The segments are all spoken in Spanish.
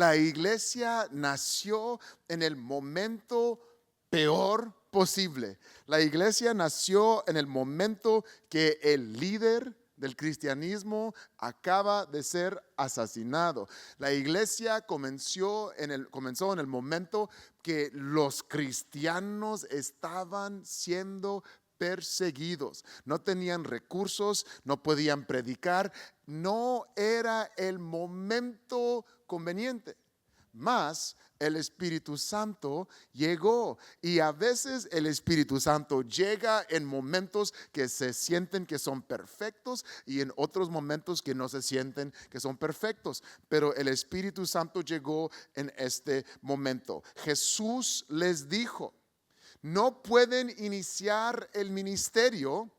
La iglesia nació en el momento peor posible. La iglesia nació en el momento que el líder del cristianismo acaba de ser asesinado. La iglesia comenzó en el momento que los cristianos estaban siendo perseguidos. No tenían recursos, no podían predicar, no era el momento conveniente. Mas el Espíritu Santo llegó, y a veces el Espíritu Santo llega en momentos que se sienten que son perfectos y en otros momentos que no se sienten que son perfectos. Pero el Espíritu Santo llegó en este momento. Jesús les dijo: no pueden iniciar el ministerio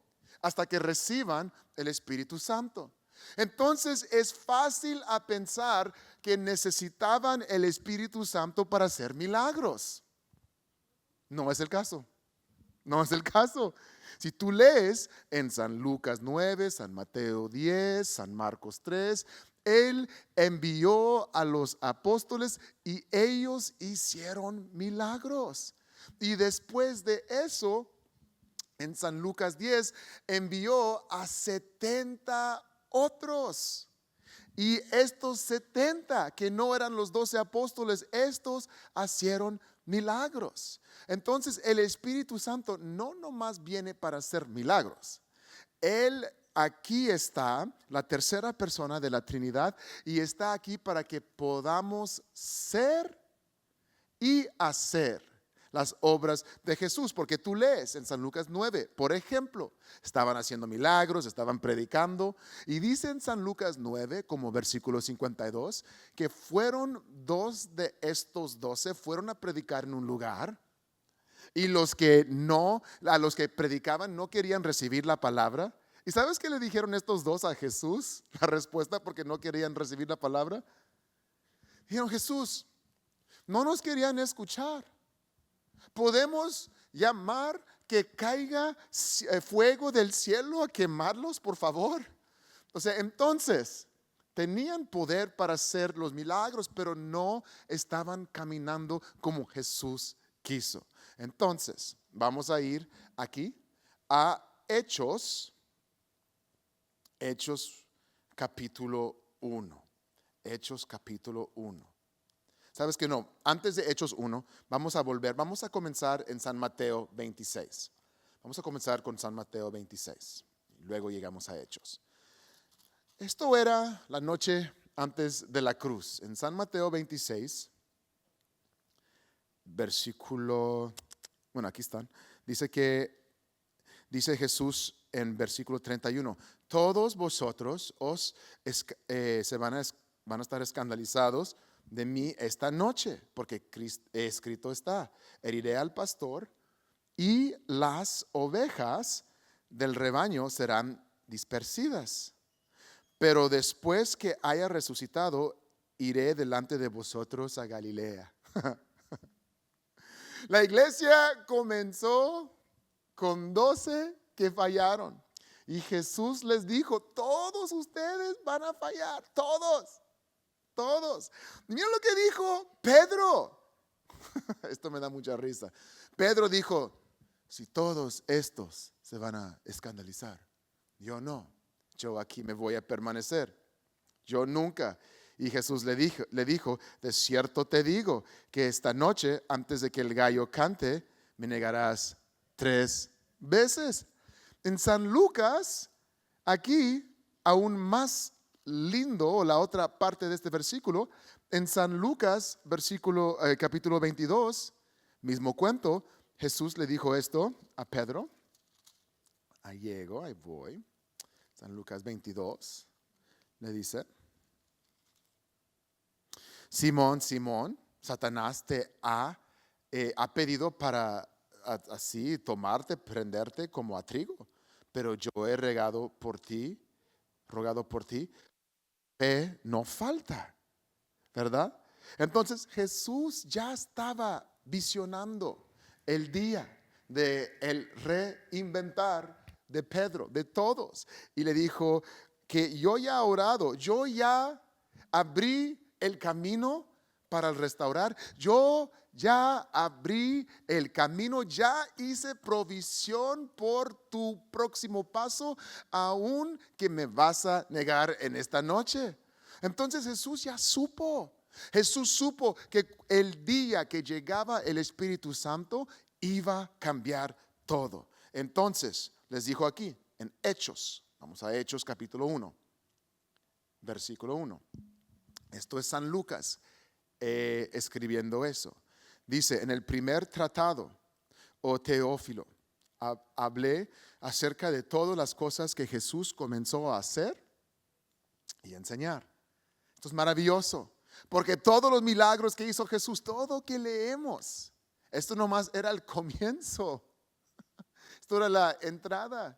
hasta que reciban el Espíritu Santo. Entonces es fácil a pensar que necesitaban el Espíritu Santo para hacer milagros. No es el caso. No es el caso. Si tú lees en San Lucas 9, San Mateo 10, San Marcos 3, Él envió a los apóstoles y ellos hicieron milagros. Y después de eso, en San Lucas 10, envió a 70 otros. Y estos 70 que no eran los 12 apóstoles, estos hicieron milagros. Entonces el Espíritu Santo no nomás viene para hacer milagros. Él aquí está, la tercera persona de la Trinidad, y está aquí para que podamos ser y hacer las obras de Jesús. Porque tú lees en San Lucas 9, por ejemplo, estaban haciendo milagros, estaban predicando, y dice en San Lucas 9, como versículo 52, que fueron dos de estos 12 fueron a predicar en un lugar, y a los que predicaban no querían recibir la palabra. ¿Y sabes qué le dijeron estos dos a Jesús? La respuesta porque no querían recibir la palabra. Dijeron: Jesús, no nos querían escuchar. ¿Podemos llamar que caiga fuego del cielo a quemarlos, por favor? O sea, entonces tenían poder para hacer los milagros, pero no estaban caminando como Jesús quiso. Entonces, vamos a ir aquí a Hechos capítulo 1. Hechos capítulo 1. ¿Sabes que no? Antes de Hechos 1, vamos a comenzar en San Mateo 26. Vamos a comenzar con San Mateo 26. Luego llegamos a Hechos. Esto era la noche antes de la cruz. En San Mateo 26, aquí están. Dice Jesús en versículo 31: todos vosotros van a estar escandalizados de mí esta noche, porque escrito está: heriré al pastor y las ovejas del rebaño serán dispersidas. Pero después que haya resucitado, iré delante de vosotros a Galilea. La iglesia comenzó con 12 que fallaron, y Jesús les dijo: todos ustedes van a fallar, todos. Miren lo que dijo Pedro. Esto me da mucha risa. Pedro dijo: si todos estos se van a escandalizar, yo no. Yo aquí me voy a permanecer. Yo nunca. Y Jesús le dijo: de cierto te digo que esta noche, antes de que el gallo cante, me negarás 3 veces. En San Lucas, aquí aún más lindo, la otra parte de este versículo, en San Lucas capítulo 22, mismo cuento. Jesús le dijo esto a Pedro. Ahí voy. San Lucas 22 le dice: Simón, Simón, Satanás te ha pedido para así tomarte, prenderte como a trigo, pero yo he rogado por ti, fe no falta, ¿verdad? Entonces Jesús ya estaba visionando el día de el reinventar de Pedro, de todos, y le dijo que yo ya he orado, yo ya abrí el camino para restaurar. Yo ya abrí el camino, ya hice provisión por tu próximo paso, aún que me vas a negar en esta noche. Entonces Jesús ya supo. Jesús supo que el día que llegaba el Espíritu Santo iba a cambiar todo. Entonces les dijo aquí en Hechos, vamos a Hechos capítulo 1, versículo 1. Esto es San Lucas escribiendo eso. Dice, en el primer tratado, oh Teófilo, hablé acerca de todas las cosas que Jesús comenzó a hacer y enseñar. Esto es maravilloso, porque todos los milagros que hizo Jesús, todo que leemos, esto nomás era el comienzo. Esto era la entrada.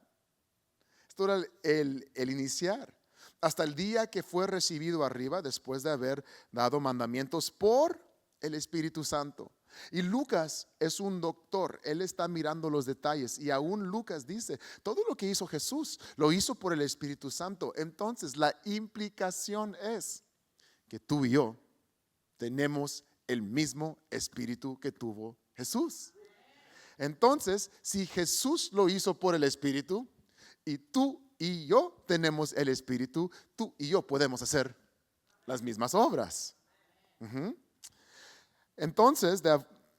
Esto era el iniciar. Hasta el día que fue recibido arriba, después de haber dado mandamientos por el Espíritu Santo. Y Lucas es un doctor, él está mirando los detalles. Y aún Lucas dice, todo lo que hizo Jesús, lo hizo por el Espíritu Santo. Entonces la implicación es que tú y yo tenemos el mismo espíritu que tuvo Jesús. Entonces, si Jesús lo hizo por el Espíritu y tú y yo tenemos el Espíritu, tú y yo podemos hacer las mismas obras. Entonces,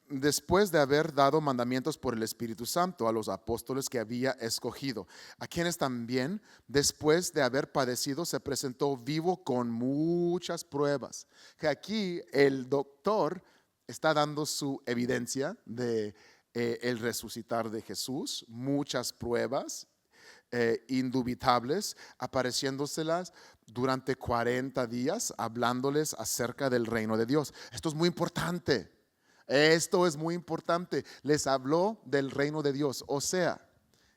después de haber dado mandamientos por el Espíritu Santo a los apóstoles que había escogido, a quienes también, después de haber padecido, se presentó vivo con muchas pruebas. Que aquí el doctor está dando su evidencia de el resucitar de Jesús, muchas pruebas indubitables, apareciéndoselas durante 40 días, hablándoles acerca del reino de Dios. Esto es muy importante. Esto es muy importante. Les habló del reino de Dios, o sea,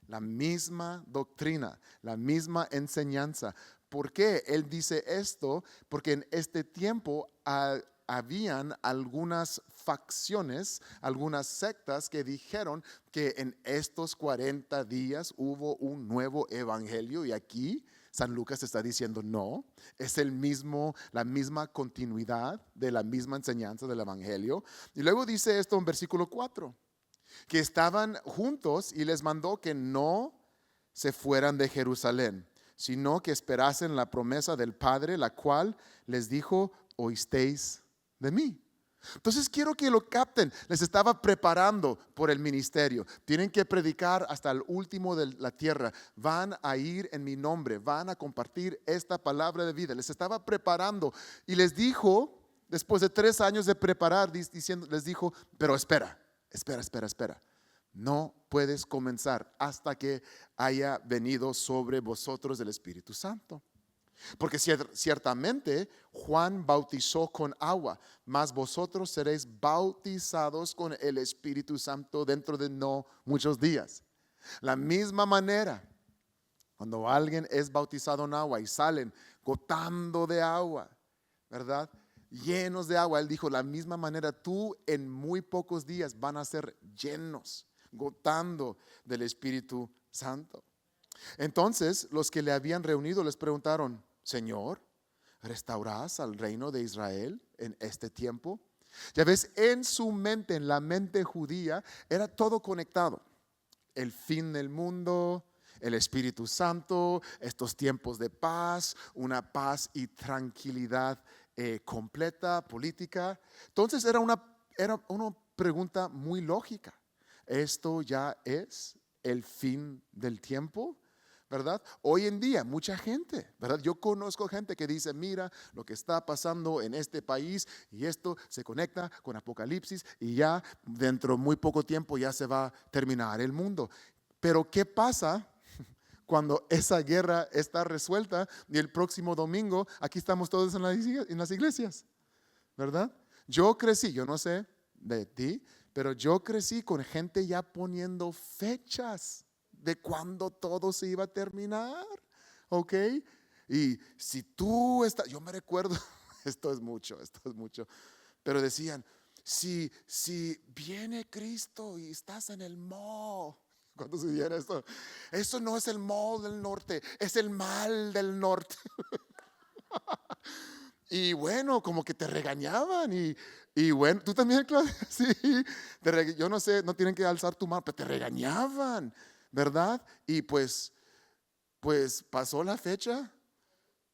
la misma doctrina, la misma enseñanza. ¿Por qué él dice esto? Porque en este tiempo habían algunas facciones, algunas sectas que dijeron que en estos 40 días hubo un nuevo evangelio, y aquí San Lucas está diciendo no, es la misma continuidad de la misma enseñanza del evangelio. Y luego dice esto en versículo 4, que estaban juntos y les mandó que no se fueran de Jerusalén, sino que esperasen la promesa del Padre, la cual les dijo, oísteis de mí. Entonces quiero que lo capten. Les estaba preparando por el ministerio. Tienen que predicar hasta el último de la tierra. Van a ir en mi nombre. Van a compartir esta palabra de vida. Les estaba preparando. Y les dijo, después de 3 años de preparar, les dijo, pero espera. No puedes comenzar hasta que haya venido sobre vosotros el Espíritu Santo. Porque ciertamente Juan bautizó con agua, mas vosotros seréis bautizados con el Espíritu Santo dentro de no muchos días. La misma manera, cuando alguien es bautizado en agua y salen gotando de agua, ¿verdad? Llenos de agua, él dijo, la misma manera tú en muy pocos días van a ser llenos, gotando del Espíritu Santo. Entonces los que le habían reunido les preguntaron, Señor, ¿restaurarás al reino de Israel en este tiempo? Ya ves, en su mente, en la mente judía, era todo conectado. El fin del mundo, el Espíritu Santo, estos tiempos de paz, una paz y tranquilidad completa, política. Entonces era una pregunta muy lógica. ¿Esto ya es el fin del tiempo? ¿Verdad? Hoy en día mucha gente, ¿verdad? Yo conozco gente que dice, mira lo que está pasando en este país y esto se conecta con Apocalipsis y ya dentro de muy poco tiempo ya se va a terminar el mundo. Pero ¿qué pasa cuando esa guerra está resuelta y el próximo domingo aquí estamos todos en las iglesias? ¿Verdad? Yo crecí, yo no sé de ti, pero yo crecí con gente ya poniendo fechas de cuándo todo se iba a terminar, ¿ok? Y si tú estás, yo me recuerdo, esto es mucho, pero decían, si viene Cristo y estás en el mall, ¿cuándo se diera esto? Eso no es el mall del norte, es el mal del norte. Y bueno, como que te regañaban y bueno, tú también, Claudia, sí, yo no sé, no tienen que alzar tu mano, pero te regañaban, ¿verdad? Y pues pasó la fecha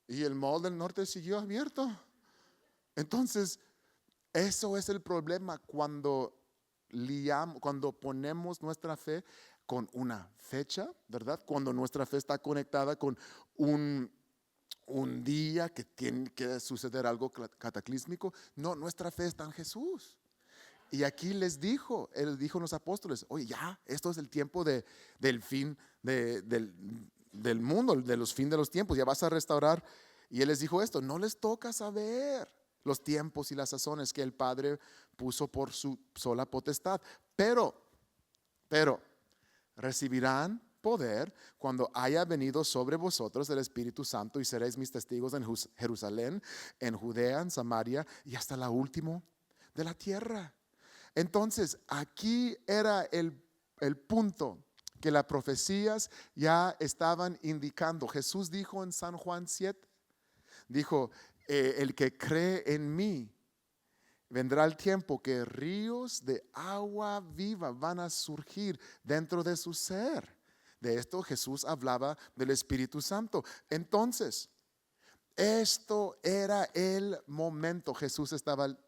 y el Mall del Norte siguió abierto. Entonces, eso es el problema cuando ponemos nuestra fe con una fecha, ¿verdad? Cuando nuestra fe está conectada con un, un día que tiene que suceder algo cataclísmico. No, nuestra fe está en Jesús. Y aquí él dijo a los apóstoles, oye, ya, esto es el tiempo del fin del mundo, de los fin de los tiempos, ya vas a restaurar. Y él les dijo esto, no les toca saber los tiempos y las sazones que el Padre puso por su sola potestad, pero recibirán poder cuando haya venido sobre vosotros el Espíritu Santo y seréis mis testigos en Jerusalén, en Judea, en Samaria y hasta la última de la tierra. Entonces, aquí era el punto que las profecías ya estaban indicando. Jesús dijo en San Juan 7, dijo, el que cree en mí, vendrá el tiempo que ríos de agua viva van a surgir dentro de su ser. De esto Jesús hablaba del Espíritu Santo. Entonces, esto era el momento. Jesús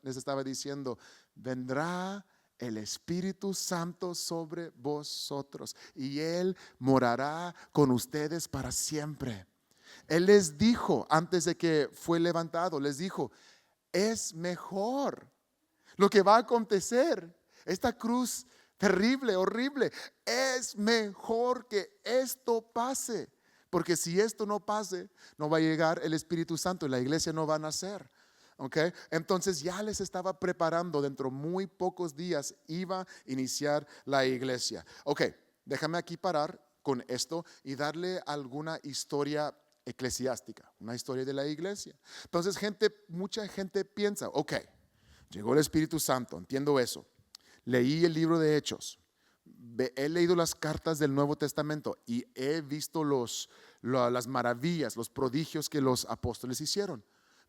les estaba diciendo, vendrá el Espíritu Santo sobre vosotros y Él morará con ustedes para siempre. Él les dijo, antes de que fue levantado, les dijo, es mejor lo que va a acontecer. Esta cruz terrible, horrible, es mejor que esto pase. Porque si esto no pase, no va a llegar el Espíritu Santo y la iglesia no va a nacer. Okay. Entonces ya les estaba preparando, dentro de muy pocos días iba a iniciar la iglesia. Ok, déjame aquí parar con esto y darle alguna historia eclesiástica, una historia de la iglesia. Entonces mucha gente piensa, ok, llegó el Espíritu Santo, entiendo eso. Leí el libro de Hechos, he leído las cartas del Nuevo Testamento y he visto las maravillas, los prodigios que los apóstoles hicieron.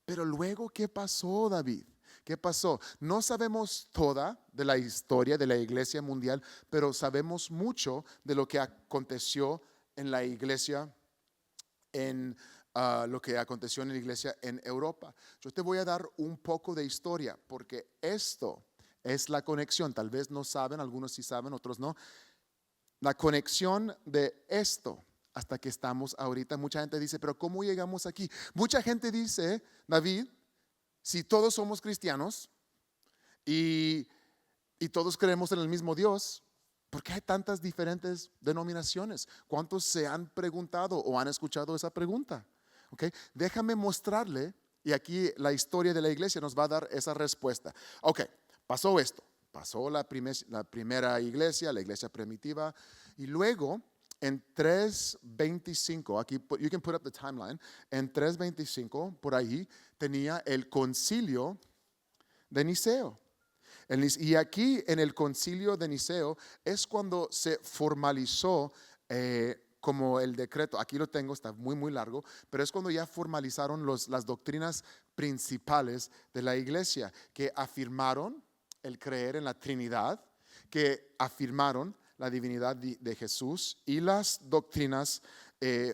Pero luego, ¿qué pasó, David? ¿Qué pasó? No sabemos toda de la historia de la iglesia mundial, pero sabemos mucho de lo que aconteció en la iglesia lo que aconteció en la iglesia en Europa. Yo te voy a dar un poco de historia porque esto es la conexión. Tal vez no saben, algunos sí saben, otros no. La conexión de esto hasta que estamos ahorita. Mucha gente dice, pero ¿cómo llegamos aquí? Mucha gente dice, David, si todos somos cristianos y todos creemos en el mismo Dios, ¿por qué hay tantas diferentes denominaciones? ¿Cuántos se han preguntado o han escuchado esa pregunta? Okay. Déjame mostrarle, y aquí la historia de la iglesia nos va a dar esa respuesta. Ok, pasó esto, pasó la primera iglesia, la iglesia primitiva, y luego en 325, aquí you can put up the timeline, en 325 por ahí tenía el concilio de Niceo. Y aquí en el concilio de Niceo es cuando se formalizó como el decreto, aquí lo tengo, está muy largo, pero es cuando ya formalizaron las doctrinas principales de la iglesia, que afirmaron el creer en la Trinidad, que afirmaron la divinidad de Jesús y las doctrinas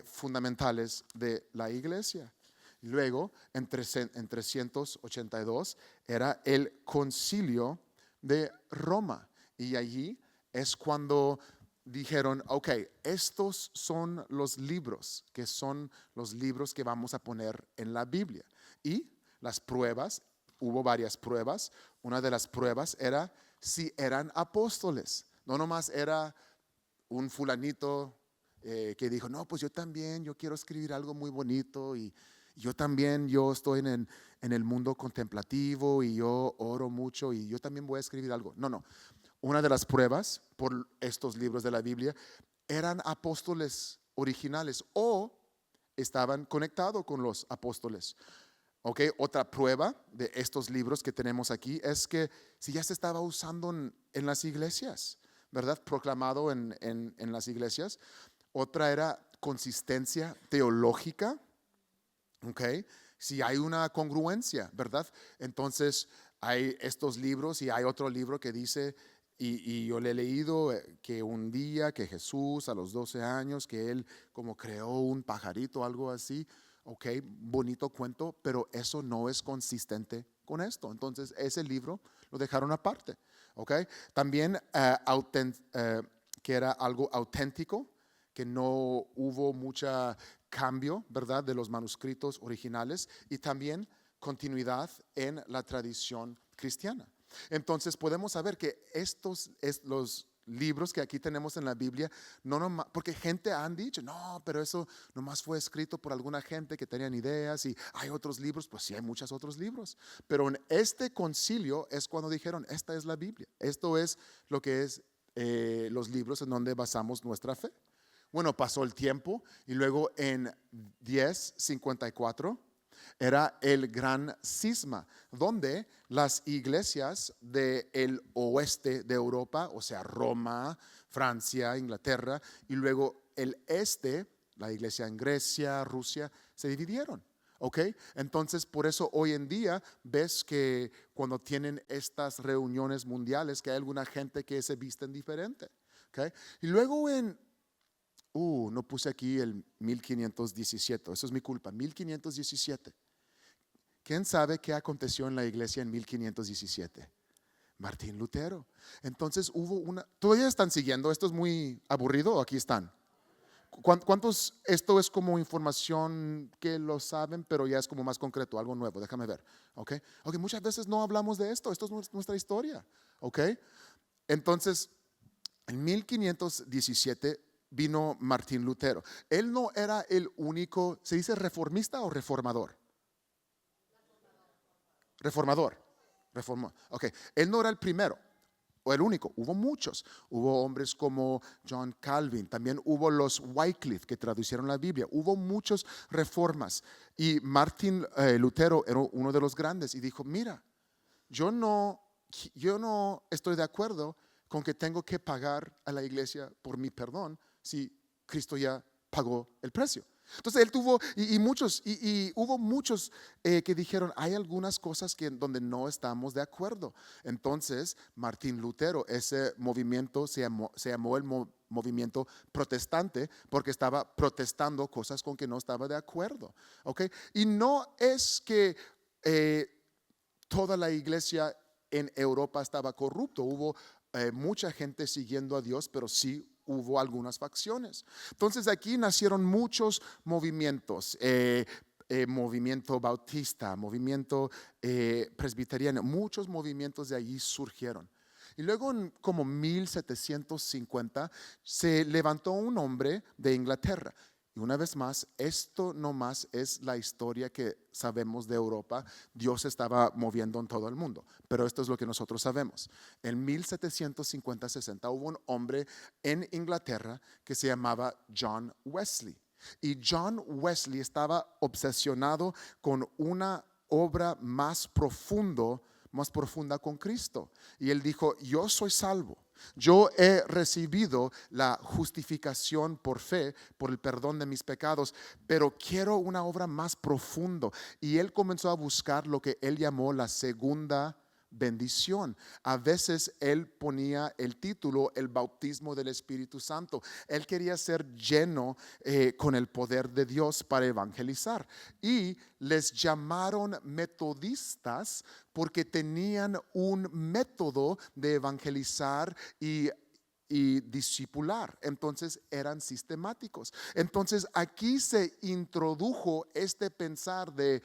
fundamentales de la iglesia. Luego, en 382, era el concilio de Roma, y allí es cuando dijeron, ok, estos son los libros que vamos a poner en la Biblia. Y las pruebas, hubo varias pruebas. Una de las pruebas era si eran apóstoles. No nomás era un fulanito que dijo, no, pues yo también, yo quiero escribir algo muy bonito y yo también, yo estoy en el mundo contemplativo y yo oro mucho y yo también voy a escribir algo. No. Una de las pruebas por estos libros de la Biblia eran apóstoles originales o estaban conectados con los apóstoles. Okay. Otra prueba de estos libros que tenemos aquí es que si ya se estaba usando en las iglesias, ¿verdad? Proclamado en las iglesias. Otra era consistencia teológica. Okay. si hay una congruencia, ¿verdad? Entonces hay estos libros y hay otro libro que dice, y yo le he leído que un día que Jesús a los 12 años, que él como creó un pajarito, algo así, ok, bonito cuento, pero eso no es consistente con esto. Entonces ese libro lo dejaron aparte, ok. También que era algo auténtico, que no hubo mucha cambio, ¿verdad?, de los manuscritos originales, y también continuidad en la tradición cristiana. Entonces podemos saber que los libros que aquí tenemos en la Biblia, no nomás, porque gente han dicho, no, pero eso nomás fue escrito por alguna gente que tenían ideas y hay otros libros, pues sí hay muchos otros libros, pero en este concilio es cuando dijeron, esta es la Biblia, esto es lo que es los libros en donde basamos nuestra fe. Bueno, pasó el tiempo y luego en 1054 era el gran cisma, donde las iglesias del oeste de Europa, o sea, Roma, Francia, Inglaterra, y luego el este, la iglesia en Grecia, Rusia, se dividieron. ¿Ok? Entonces, por eso hoy en día ves que cuando tienen estas reuniones mundiales, que hay alguna gente que se visten diferente. ¿Ok? Y luego no puse aquí el 1517, eso es mi culpa, 1517. ¿Quién sabe qué aconteció en la iglesia en 1517? Martín Lutero. Entonces ¿todavía están siguiendo? ¿Esto es muy aburrido o aquí están? ¿Cuántos? Esto es como información que lo saben, pero ya es como más concreto, algo nuevo, déjame ver. Ok, muchas veces no hablamos de esto es nuestra historia. Ok, entonces en 1517 vino Martín Lutero. Él no era el único, ¿se dice reformista o reformador? Reformador. Ok, él no era el primero o el único, hubo muchos. Hubo hombres como John Calvin, también hubo los Wycliffe que traducieron la Biblia, hubo muchas reformas. Y Martín Lutero era uno de los grandes y dijo, mira, yo no estoy de acuerdo con que tengo que pagar a la iglesia por mi perdón si Cristo ya pagó el precio. Entonces él tuvo, y hubo muchos que dijeron, hay algunas cosas donde no estamos de acuerdo. Entonces Martín Lutero, ese movimiento se llamó el movimiento protestante, porque estaba protestando cosas con que no estaba de acuerdo. ¿Okay? Y no es que toda la iglesia en Europa estaba corrupto, hubo mucha gente siguiendo a Dios, pero sí hubo algunas facciones. Entonces aquí nacieron muchos movimientos, movimiento bautista, movimiento presbiteriano, muchos movimientos de allí surgieron. Y luego en como 1750 se levantó un hombre de Inglaterra. Y una vez más, esto no más es la historia que sabemos de Europa. Dios estaba moviendo en todo el mundo, pero esto es lo que nosotros sabemos. En 1750-60 hubo un hombre en Inglaterra que se llamaba John Wesley. Y John Wesley estaba obsesionado con una obra más profunda con Cristo. Y él dijo, yo soy salvo. Yo he recibido la justificación por fe, por el perdón de mis pecados, pero quiero una obra más profunda. Y él comenzó a buscar lo que él llamó la segunda bendición. A veces él ponía el título, el bautismo del Espíritu Santo. Él quería ser lleno con el poder de Dios para evangelizar. Y les llamaron metodistas porque tenían un método de evangelizar y discipular. Entonces eran sistemáticos. Entonces aquí se introdujo este pensar de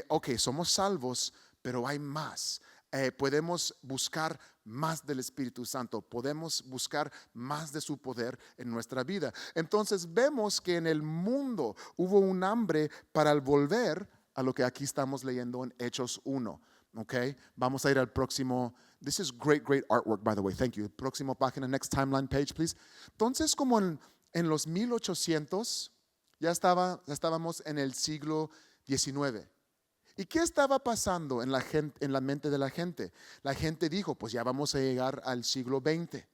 ok, somos salvos, pero hay más. Podemos buscar más del Espíritu Santo, podemos buscar más de su poder en nuestra vida. Entonces vemos que en el mundo hubo un hambre para el volver a lo que aquí estamos leyendo en Hechos 1. Okay, vamos a ir al próximo. This is great artwork, by the way. Thank you. Próximo página, next timeline page, please. Entonces, como en los 1800, ya estábamos en el siglo XIX. ¿Y qué estaba pasando en la mente de la gente? La gente dijo, pues ya vamos a llegar al siglo XX.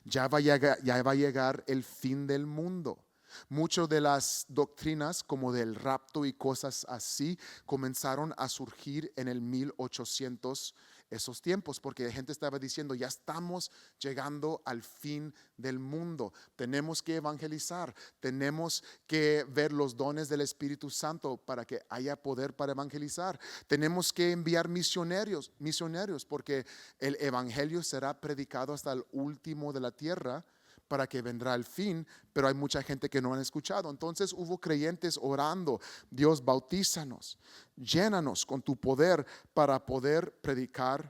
Ya va a llegar el fin del mundo. Muchas de las doctrinas como del rapto y cosas así comenzaron a surgir en el 1800, esos tiempos, porque la gente estaba diciendo, ya estamos llegando al fin del mundo, tenemos que evangelizar, tenemos que ver los dones del Espíritu Santo para que haya poder para evangelizar, tenemos que enviar misioneros, porque el evangelio será predicado hasta el último de la tierra, para que vendrá el fin, pero hay mucha gente que no han escuchado. Entonces hubo creyentes orando, Dios, bautízanos, llénanos con tu poder para poder predicar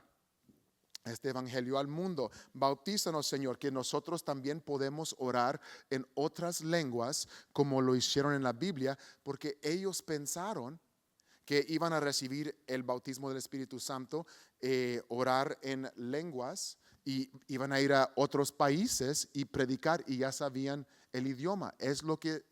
este evangelio al mundo. Bautízanos, Señor, que nosotros también podemos orar en otras lenguas como lo hicieron en la Biblia, porque ellos pensaron que iban a recibir el bautismo del Espíritu Santo, orar en lenguas, y iban a ir a otros países y predicar, y ya sabían el idioma. Es lo que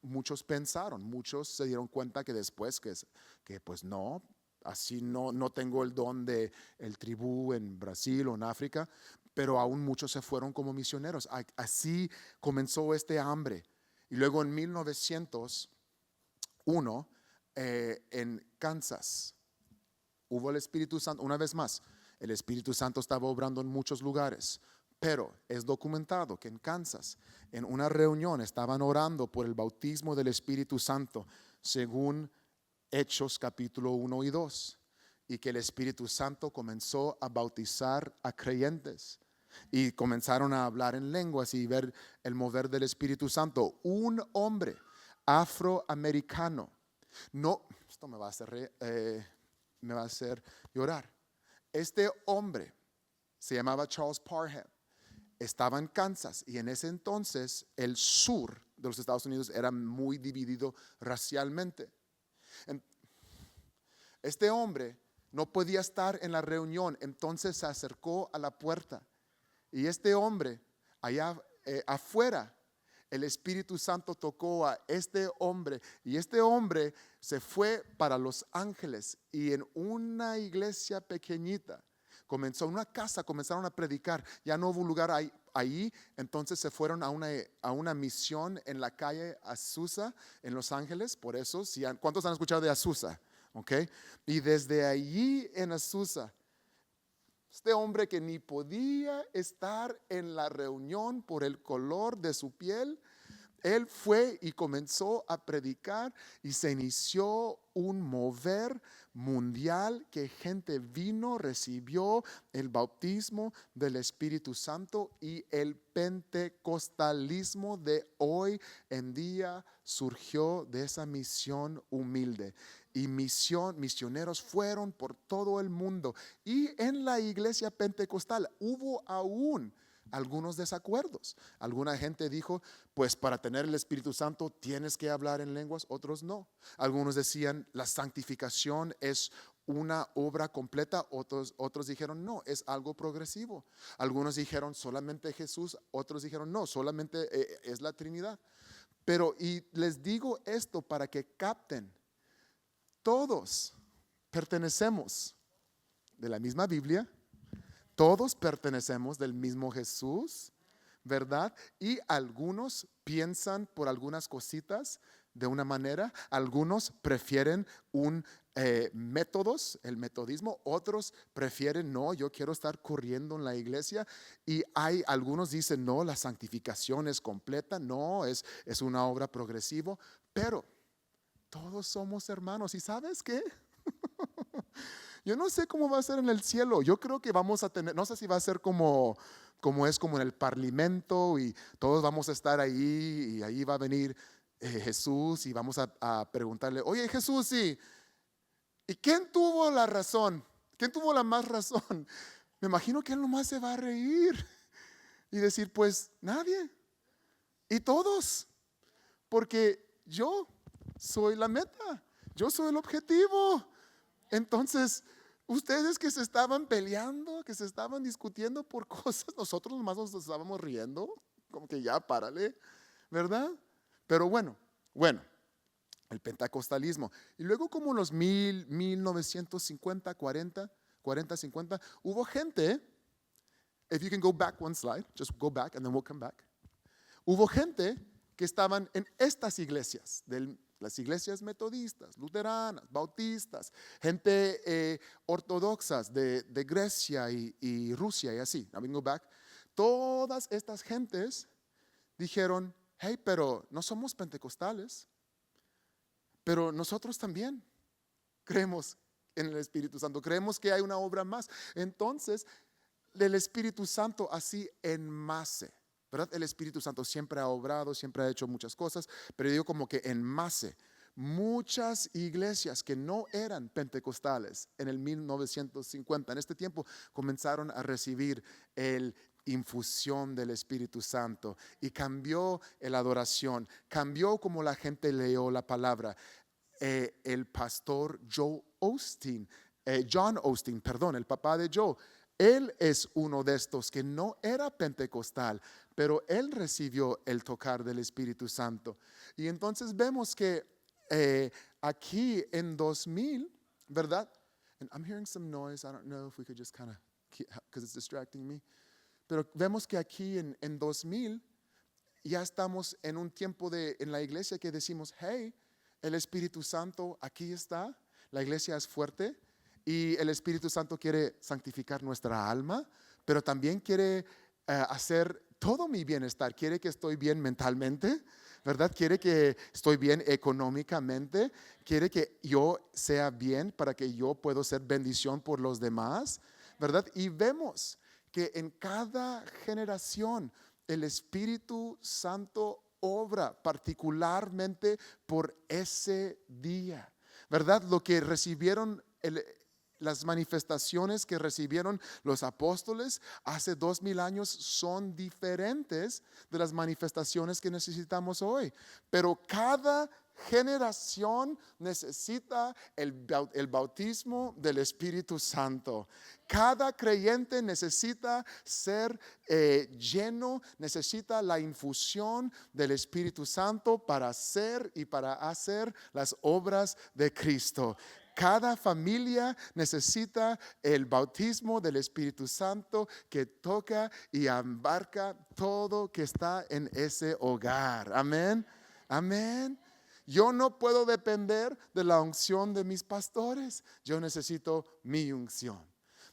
muchos pensaron, muchos se dieron cuenta que después que pues no, así no tengo el don de el tribú en Brasil o en África, pero aún muchos se fueron como misioneros. Así comenzó este hambre. Y luego en 1901, en Kansas, hubo el Espíritu Santo. Una vez más, el Espíritu Santo estaba obrando en muchos lugares, pero es documentado que en Kansas, en una reunión, estaban orando por el bautismo del Espíritu Santo, según Hechos capítulo 1 y 2, y que el Espíritu Santo comenzó a bautizar a creyentes, y comenzaron a hablar en lenguas y ver el mover del Espíritu Santo. Un hombre afroamericano, no, esto me va a hacer llorar. Este hombre se llamaba Charles Parham, estaba en Kansas, y en ese entonces el sur de los Estados Unidos era muy dividido racialmente. Este hombre no podía estar en la reunión, entonces se acercó a la puerta, y este hombre allá afuera, el Espíritu Santo tocó a este hombre, y este hombre se fue para Los Ángeles, y en una iglesia pequeñita comenzó, una casa, comenzaron a predicar. Ya no hubo lugar ahí, entonces se fueron a una misión en la calle Azusa en Los Ángeles. Por eso, ¿cuántos han escuchado de Azusa? Okay. Y desde allí en Azusa, este hombre que ni podía estar en la reunión por el color de su piel, él fue y comenzó a predicar, y se inició un mover mundial, que gente vino, recibió el bautismo del Espíritu Santo, y el pentecostalismo de hoy en día surgió de esa misión humilde. Y misioneros fueron por todo el mundo, y en la iglesia pentecostal hubo aún algunos desacuerdos. Alguna gente dijo, pues para tener el Espíritu Santo tienes que hablar en lenguas, otros no. Algunos decían, la santificación es una obra completa, otros dijeron, no, es algo progresivo. Algunos dijeron, solamente Jesús, otros dijeron, no, solamente es la Trinidad. Pero, y les digo esto para que capten, todos pertenecemos de la misma Biblia, todos pertenecemos del mismo Jesús, ¿verdad? Y algunos piensan por algunas cositas de una manera, algunos prefieren métodos, el metodismo, otros prefieren, no, yo quiero estar corriendo en la iglesia, y algunos dicen, no, la santificación es completa, no, es una obra progresiva, pero todos somos hermanos. ¿Y sabes qué? Yo no sé cómo va a ser en el cielo. Yo creo que vamos a tener, no sé si va a ser como en el Parlamento, y todos vamos a estar ahí, y ahí va a venir Jesús, y vamos a preguntarle, oye Jesús, ¿y quién tuvo la razón? ¿Quién tuvo la más razón? Me imagino que él nomás se va a reír y decir, pues nadie. Y todos, porque yo soy la meta, yo soy el objetivo. Entonces, ustedes que se estaban peleando, que se estaban discutiendo por cosas, nosotros nomás nos estábamos riendo, como que ya párale, ¿verdad? Pero bueno, el pentecostalismo. Y luego como los 1950, 40, 50, hubo gente, if you can go back one slide, just go back and then we'll come back. Hubo gente que estaban en estas iglesias, las iglesias metodistas, luteranas, bautistas, gente ortodoxas de Grecia y Rusia y así. Now we can go back. Todas estas gentes dijeron, hey, pero no somos pentecostales, pero nosotros también creemos en el Espíritu Santo, creemos que hay una obra más. Entonces, el Espíritu Santo así en masa, ¿verdad? El Espíritu Santo siempre ha obrado, siempre ha hecho muchas cosas, pero digo como que en masa. Muchas iglesias que no eran pentecostales en el 1950, en este tiempo, comenzaron a recibir el infusión del Espíritu Santo y cambió la adoración, cambió como la gente leyó la palabra. El pastor John Osteen, perdón, el papá de Joe, él es uno de estos que no era pentecostal, pero él recibió el tocar del Espíritu Santo. Y entonces vemos que aquí en 2000, ¿verdad? And I'm hearing some noise. I don't know if we could just kind of, because it's distracting me. Pero vemos que aquí en 2000 ya estamos en un tiempo en la iglesia que decimos, hey, el Espíritu Santo aquí está, la iglesia es fuerte y el Espíritu Santo quiere santificar nuestra alma, pero también quiere hacer todo mi bienestar, quiere que estoy bien mentalmente, ¿verdad? Quiere que estoy bien económicamente, quiere que yo sea bien para que yo pueda ser bendición por los demás, ¿verdad? Y vemos que en cada generación el Espíritu Santo obra particularmente por ese día, ¿verdad? Lo que recibieron, las manifestaciones que recibieron los apóstoles hace 2000 años son diferentes de las manifestaciones que necesitamos hoy, pero cada generación necesita el bautismo del Espíritu Santo. Cada creyente necesita ser lleno, necesita la infusión del Espíritu Santo para hacer y para hacer las obras de Cristo. Cada familia necesita el bautismo del Espíritu Santo que toca y abarca todo que está en ese hogar. Amén. Amén. Yo no puedo depender de la unción de mis pastores. Yo necesito mi unción.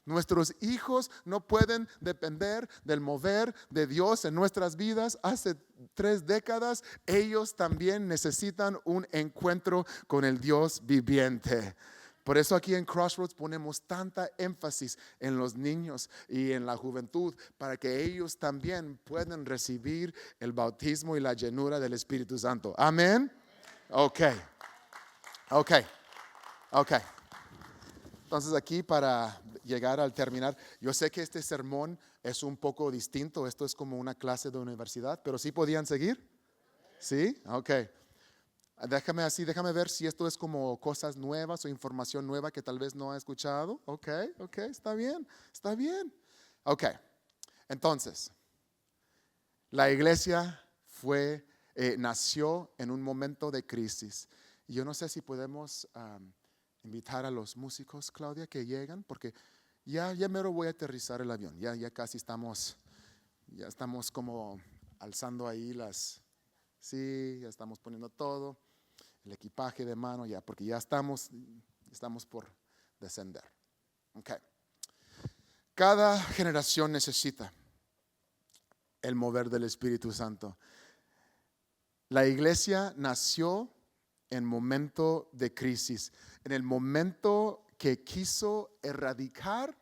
Nuestros hijos no pueden depender del mover de Dios en nuestras vidas. Hace 3 décadas ellos también necesitan un encuentro con el Dios viviente. Por eso aquí en Crossroads ponemos tanta énfasis en los niños y en la juventud para que ellos también puedan recibir el bautismo y la llenura del Espíritu Santo. Amén. Ok. Entonces aquí para llegar al terminar, yo sé que este sermón es un poco distinto, esto es como una clase de universidad, pero ¿sí podían seguir? ¿Sí? Ok. Déjame ver si esto es como cosas nuevas o información nueva que tal vez no ha escuchado. Ok, está bien. Ok, entonces, la iglesia nació en un momento de crisis. Y yo no sé si podemos invitar a los músicos, Claudia, que llegan, porque ya mero voy a aterrizar el avión. Ya casi estamos como alzando ahí sí, ya estamos poniendo todo, el equipaje de mano, ya, porque ya estamos por descender. Okay. Cada generación necesita el mover del Espíritu Santo. La iglesia nació en momento de crisis, en el momento que quiso erradicar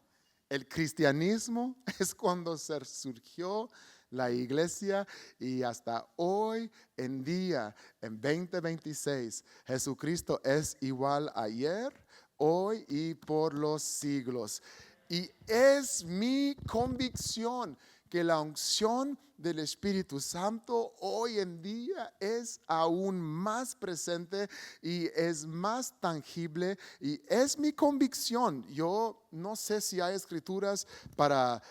el cristianismo, es cuando surgió la iglesia, y hasta hoy en día, en 2026, Jesucristo es igual ayer, hoy y por los siglos. Y es mi convicción que la unción del Espíritu Santo hoy en día es aún más presente y es más tangible, y es mi convicción. Yo no sé si hay escrituras para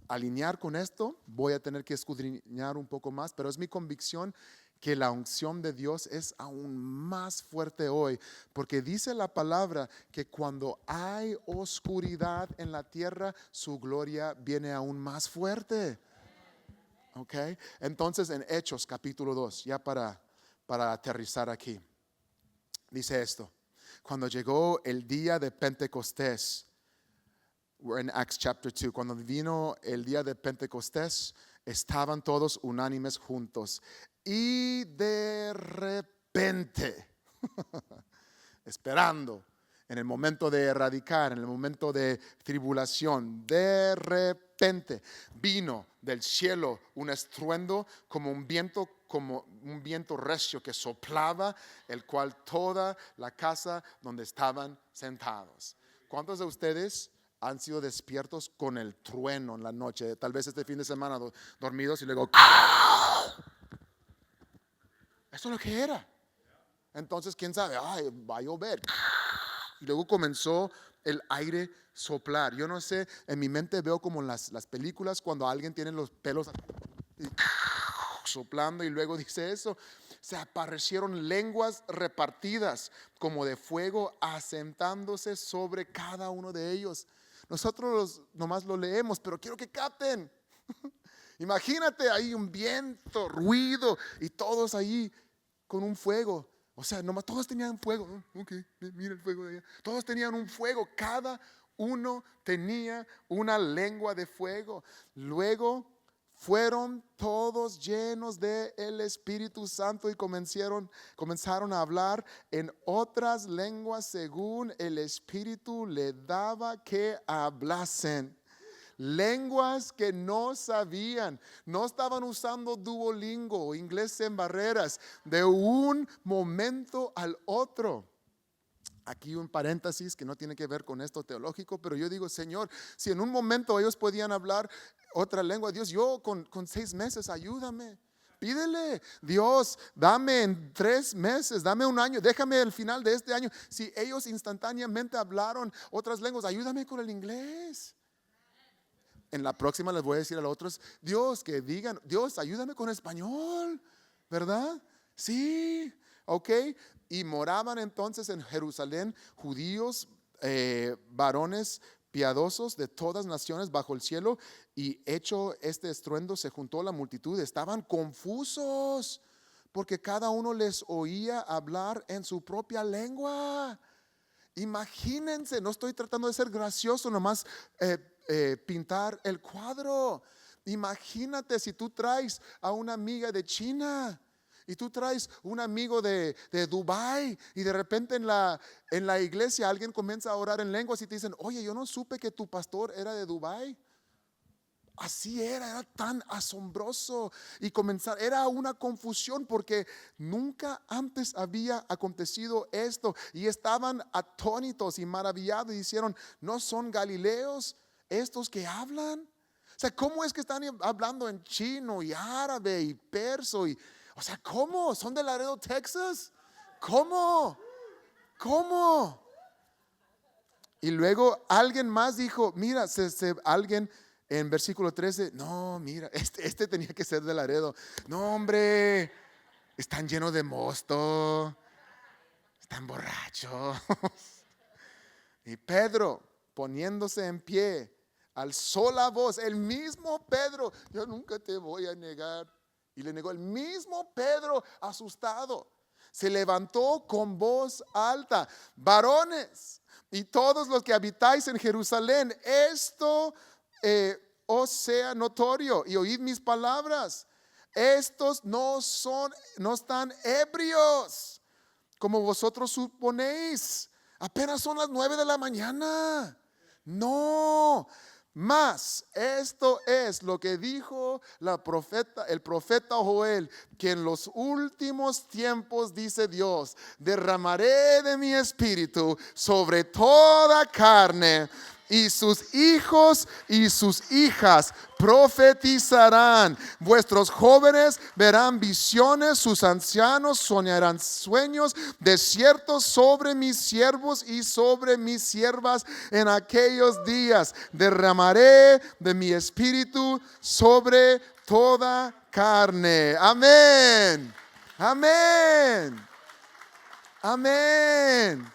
alinear con esto, voy a tener que escudriñar un poco más, pero es mi convicción que la unción de Dios es aún más fuerte hoy, porque dice la palabra que cuando hay oscuridad en la tierra, su gloria viene aún más fuerte. Ok, entonces en Hechos capítulo 2, ya para aterrizar aquí, dice esto: cuando llegó el día de Pentecostés, we're in Acts chapter 2, cuando vino el día de Pentecostés, estaban todos unánimes juntos y de repente, esperando, en el momento de erradicar, en el momento de tribulación, de repente vino del cielo un estruendo como un viento recio que soplaba, el cual toda la casa donde estaban sentados. ¿Cuántos de ustedes han sido despiertos con el trueno en la noche? Tal vez este fin de semana dormidos y luego eso es lo que era. Entonces, quién sabe, va a llover. Y luego comenzó el aire soplar. Yo no sé, en mi mente veo como en las películas cuando alguien tiene los pelos soplando, y luego dice eso: se aparecieron lenguas repartidas como de fuego, asentándose sobre cada uno de ellos. Nosotros nomás lo leemos, pero quiero que capten. Imagínate ahí un viento, ruido y todos ahí con un fuego. O sea, nomás todos tenían fuego. Ok, mira el fuego de allá. Todos tenían un fuego. Cada uno tenía una lengua de fuego. Luego fueron todos llenos del Espíritu Santo y comenzaron a hablar en otras lenguas según el Espíritu le daba que hablasen. Lenguas que no sabían, no estaban usando Duolingo o inglés en barreras, de un momento al otro. Aquí un paréntesis que no tiene que ver con esto teológico, pero yo digo: Señor, si en un momento ellos podían hablar otra lengua, Dios, yo con 6 meses, ayúdame. Pídele: Dios, dame en 3 meses, dame un año, déjame el final de este año. Si ellos instantáneamente hablaron otras lenguas, ayúdame con el inglés. En la próxima les voy a decir a los otros: Dios, que digan: Dios, ayúdame con español, ¿verdad? Sí, ok. Y moraban entonces en Jerusalén judíos, varones piadosos de todas naciones bajo el cielo. Y hecho este estruendo, se juntó la multitud. Estaban confusos porque cada uno les oía hablar en su propia lengua. Imagínense, no estoy tratando de ser gracioso, nomás pintar el cuadro. Imagínate si tú traes a una amiga de China y tú traes un amigo de Dubái, y de repente en la iglesia alguien comienza a orar en lenguas y te dicen: oye, yo no supe que tu pastor era de Dubái. Así era tan asombroso. Y era una confusión porque nunca antes había acontecido esto. Y estaban atónitos y maravillados y dijeron: ¿no son galileos estos que hablan? O sea, ¿cómo es que están hablando en chino y árabe y perso? O sea, ¿cómo? ¿Son de Laredo, Texas? ¿Cómo? Y luego alguien más dijo: mira, alguien en versículo 13, no, mira, este tenía que ser de Laredo. No, hombre, están llenos de mosto, están borrachos. Y Pedro, poniéndose en pie, alzó la voz, el mismo Pedro: yo nunca te voy a negar. Y le negó. El mismo Pedro, asustado, se levantó con voz alta: varones y todos los que habitáis en Jerusalén, esto os sea notorio, y oíd mis palabras. Estos no están ebrios como vosotros suponéis. Apenas son las 9 de la mañana. No, mas esto es lo que dijo el profeta Joel, que en los últimos tiempos, dice Dios, derramaré de mi espíritu sobre toda carne, y sus hijos y sus hijas profetizarán. Vuestros jóvenes verán visiones, sus ancianos soñarán sueños. De cierto, sobre mis siervos y sobre mis siervas en aquellos días derramaré de mi espíritu sobre toda carne. Amén. Amén. Amén.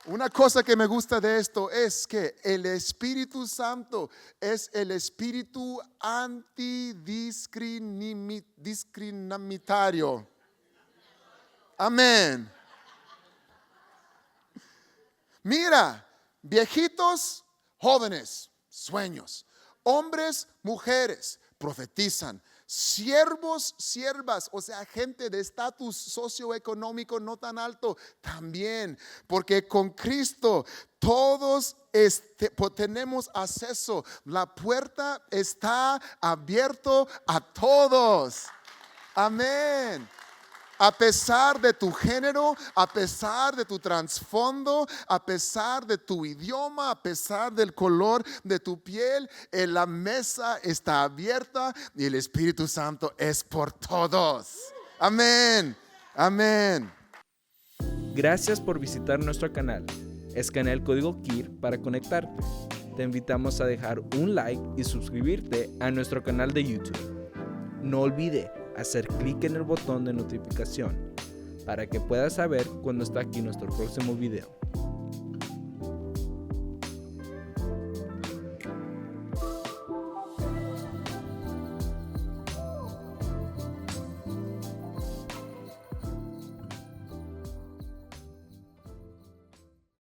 Una cosa que me gusta de esto es que el Espíritu Santo es el espíritu antidiscriminatorio. Amén. Mira, viejitos, jóvenes, sueños, hombres, mujeres, profetizan, siervos, siervas, o sea, gente de estatus socioeconómico no tan alto, también, porque con Cristo todos tenemos acceso, la puerta está abierta a todos. Amén. A pesar de tu género, a pesar de tu trasfondo, a pesar de tu idioma, a pesar del color de tu piel, la mesa está abierta y el Espíritu Santo es por todos. Amén. Amén. Gracias por visitar nuestro canal. Escanea el código KIR para conectarte. Te invitamos a dejar un like y suscribirte a nuestro canal de YouTube. No olvide hacer clic en el botón de notificación para que puedas saber cuando está aquí nuestro próximo video.